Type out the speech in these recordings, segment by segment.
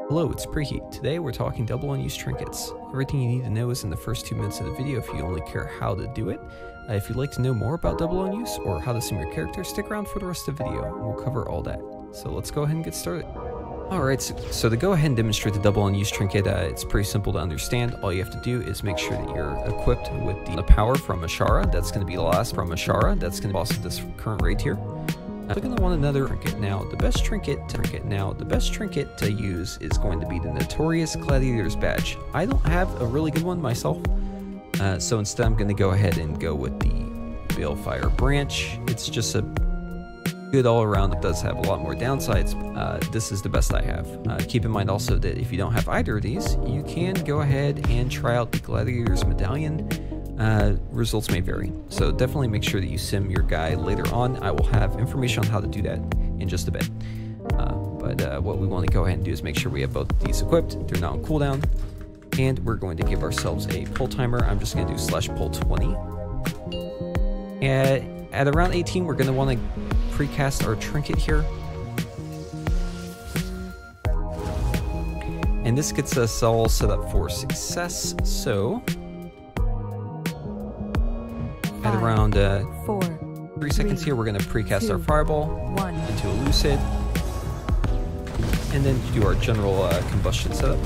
Hello, it's Preheat. Today we're talking double unused trinkets. Everything you need to know is in the first 2 minutes of the video if you only care how to do it. If you'd like to know more about double unuse or how to sim your character, stick around for the rest of the video. We'll cover all that. So let's go ahead and get started. Alright, so to go ahead and demonstrate the double unused trinket, it's pretty simple to understand. All you have to do is make sure that you're equipped with the power from Azshara. That's going to be the last from Azshara. That's going to be also this current raid here. We're going to want another trinket. Now, the best trinket to use is going to be the notorious Gladiator's Badge. I don't have a really good one myself, so instead I'm going to go ahead and go with the Balefire Branch. It's just a good all around. It does have a lot more downsides. This is the best I have. Keep in mind also that if you don't have either of these, you can go ahead and try out the Gladiator's Medallion. Results may vary, so definitely make sure that you sim your guy later on. I will have information on how to do that in just a bit. But what we want to go ahead and do is make sure we have both of these equipped. They're not on cooldown, and we're going to give ourselves a pull timer. I'm just going to do /pull 20. At around 18, we're going to want to precast our trinket here. And this gets us all set up for success, so at around 3 seconds here, we're going to precast our fireball into a lucid, and then do our general combustion setup.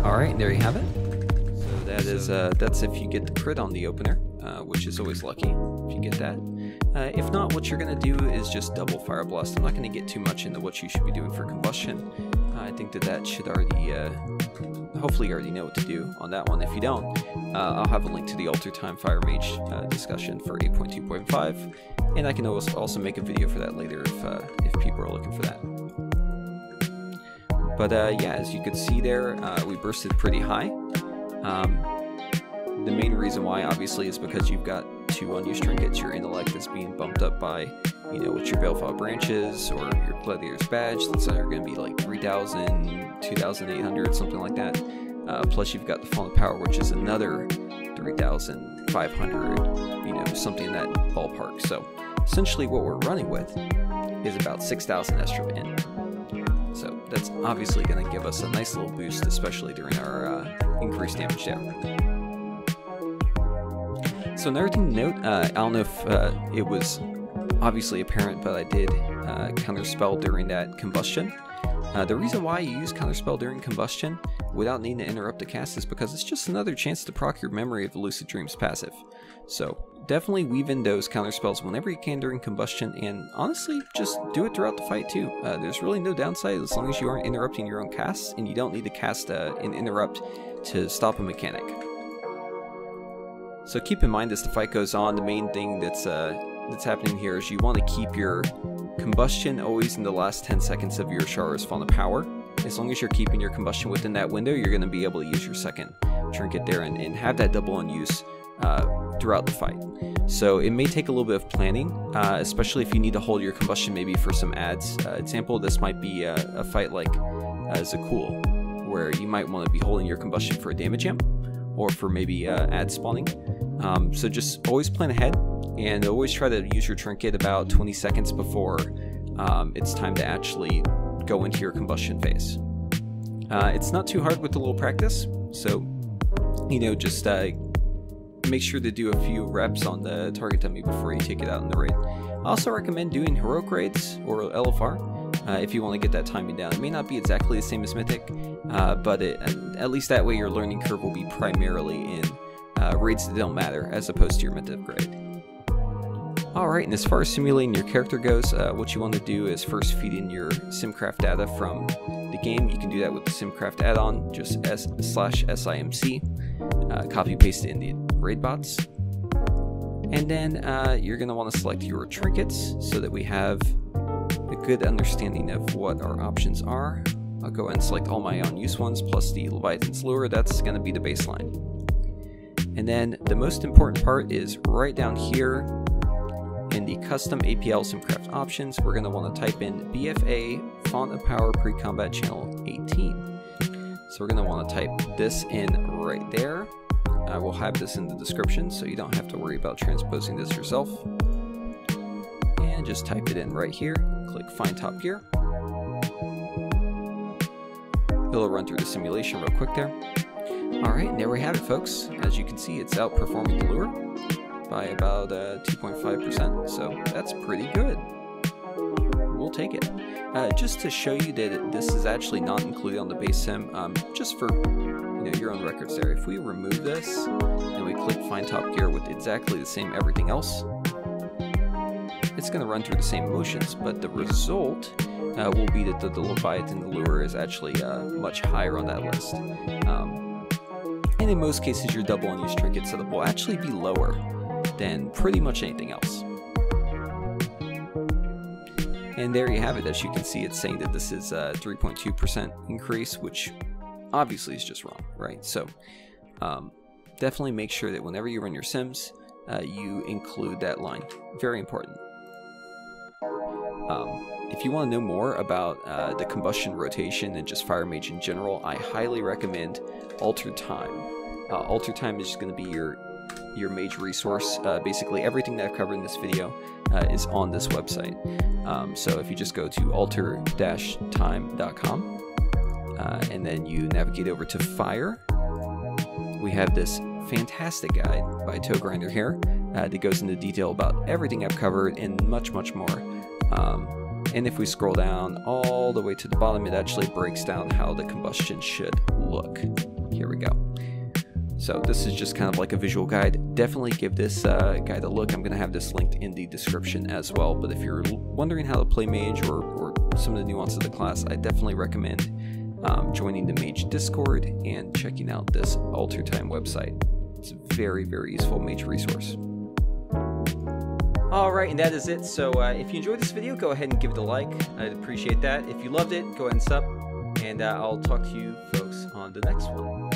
All right, there you have it. So that is that's if you get the crit on the opener, which is always lucky if you get that. If not, what you're going to do is just double Fire Blast. I'm not going to get too much into what you should be doing for combustion. I think that should already, hopefully you already know what to do on that one. If you don't, I'll have a link to the Alter Time Fire Mage discussion for 8.2.5, and I can also make a video for that later if people are looking for that. But yeah, as you can see there, we bursted pretty high. The main reason why, obviously, is because you've got 2 unused trinkets. Your intellect is being bumped up by, you know, what your Balefire Branches or your Gladiator's Badge. That's either going to be like 3,000, 2,800, something like that. Plus, you've got the Fawn of Power, which is another 3,500, you know, something in that ballpark. So, essentially, what we're running with is about 6,000 extra in. So, that's obviously going to give us a nice little boost, especially during our increased damage down. So another thing to note, I don't know if it was obviously apparent, but I did counterspell during that combustion. The reason why you use counterspell during combustion without needing to interrupt the cast is because it's just another chance to proc your memory of the Lucid Dreams passive. So definitely weave in those counterspells whenever you can during combustion, and honestly, just do it throughout the fight too. There's really no downside as long as you aren't interrupting your own casts, and you don't need to cast an interrupt to stop a mechanic. So keep in mind as the fight goes on, the main thing that's happening here is you want to keep your combustion always in the last 10 seconds of your Azshara's Fawn of Power. As long as you're keeping your combustion within that window, you're going to be able to use your second trinket there and have that double unuse throughout the fight. So it may take a little bit of planning, especially if you need to hold your combustion maybe for some adds. Example, this might be a fight like Zakul, where you might want to be holding your combustion for a damage amp, or for maybe ad spawning. So just always plan ahead, and always try to use your trinket about 20 seconds before it's time to actually go into your combustion phase. It's not too hard with a little practice, so you know, just make sure to do a few reps on the target dummy before you take it out in the raid. I also recommend doing heroic raids or LFR if you want to get that timing down. It may not be exactly the same as Mythic, but at least that way your learning curve will be primarily in raids that don't matter as opposed to your Mythic raid. Alright, and as far as simulating your character goes, what you want to do is first feed in your SimCraft data from the game. You can do that with the SimCraft add-on, just /simc, copy paste it in the raid bots. And then you're going to want to select your trinkets so that we have a good understanding of what our options are. I'll go ahead and select all my unused ones plus the Leviathan's Lure. That's going to be the baseline. And then the most important part is right down here in the custom APL SimCraft options, we're going to want to type in BFA Font of Power Pre-Combat Channel 18. So we're going to want to type this in right there. I will have this in the description so you don't have to worry about transposing this yourself. And just type it in right here, click Find Top Gear. It'll run through the simulation real quick there. Alright, and there we have it, folks. As you can see, it's outperforming the lure by about 2.5%, so that's pretty good. We'll take it. Just to show you that this is actually not included on the base sim, just for your own records there. If we remove this and we click Find Top Gear with exactly the same everything else, it's going to run through the same motions, but the result will be that the Leviathan lure is actually much higher on that list. And in most cases, your double unused trinket setup will actually be lower than pretty much anything else. And there you have it. As you can see, it's saying that this is a 3.2% increase, which obviously is just wrong, right? So definitely make sure that whenever you run your sims, you include that line. Very important. If you want to know more about the combustion rotation and just Fire Mage in general, I highly recommend Alter Time. Alter Time is just going to be your Mage resource. Basically everything that I've covered in this video is on this website. So if you just go to alter-time.com and then you navigate over to Fire, we have this fantastic guide by Toegrinder here that goes into detail about everything I've covered and much, much more. And if we scroll down all the way to the bottom, it actually breaks down how the combustion should look. Here we go. So this is just kind of like a visual guide. Definitely give this guide a look. I'm going to have this linked in the description as well. But if you're wondering how to play Mage or some of the nuances of the class, I definitely recommend joining the Mage Discord and checking out this Alter Time website. It's a very, very useful Mage resource. Alright, and that is it. So if you enjoyed this video, go ahead and give it a like. I'd appreciate that. If you loved it, go ahead and sub. And I'll talk to you folks on the next one.